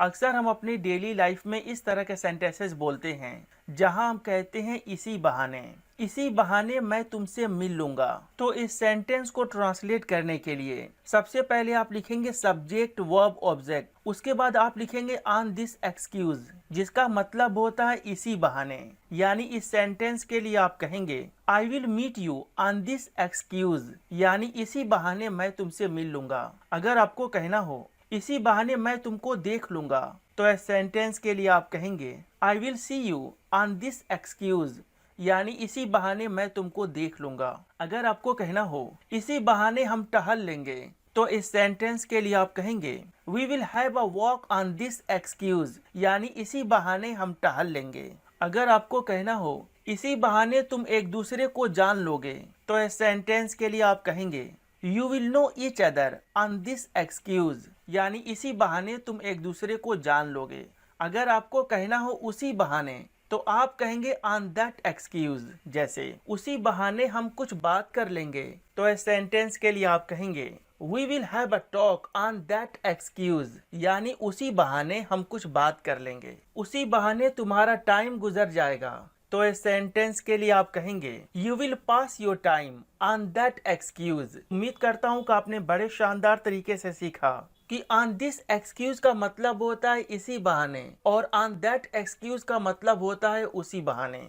अक्सर हम अपनी डेली लाइफ में इस तरह के सेंटेंसेस बोलते हैं जहां हम कहते हैं इसी बहाने मैं तुमसे मिल लूंगा। तो इस सेंटेंस को ट्रांसलेट करने के लिए सबसे पहले आप लिखेंगे सब्जेक्ट वर्ब ऑब्जेक्ट, उसके बाद आप लिखेंगे ऑन दिस एक्सक्यूज, जिसका मतलब होता है इसी बहाने। यानी इस सेंटेंस के लिए आप कहेंगे I will meet you on this excuse, यानी इसी बहाने मैं तुमसे मिल लूंगा। अगर आपको कहना हो इसी बहाने मैं तुमको देख लूंगा, तो इस सेंटेंस के लिए आप कहेंगे I will see you on this excuse, यानी इसी बहाने मैं तुमको देख लूंगा। अगर आपको कहना हो इसी बहाने हम टहल लेंगे, तो इस सेंटेंस के लिए आप कहेंगे we will have a walk on this excuse, यानी इसी बहाने हम टहल लेंगे। अगर आपको कहना हो इसी बहाने तुम एक दूसरे को जान लोगे, तो इस सेंटेंस के लिए आप कहेंगे you will know each other on this excuse, यानी इसी बहाने तुम एक दूसरे को जान लोगे। अगर आपको कहना हो उसी बहाने, तो आप कहेंगे ऑन दैट एक्सक्यूज, जैसे उसी बहाने हम कुछ बात कर लेंगे। तो इस सेंटेंस के लिए आप कहेंगे we will have a talk on that excuse, यानी उसी बहाने हम कुछ बात कर लेंगे, उसी बहाने तुम्हारा टाइम गुजर जाएगा। तो इस सेंटेंस के लिए आप कहेंगे you will pass your time on that excuse. उम्मीद करता हूँ कि आपने बड़े शानदार तरीके से सीखा कि ऑन दिस एक्सक्यूज का मतलब होता है इसी बहाने और ऑन दैट एक्सक्यूज का मतलब होता है उसी बहाने।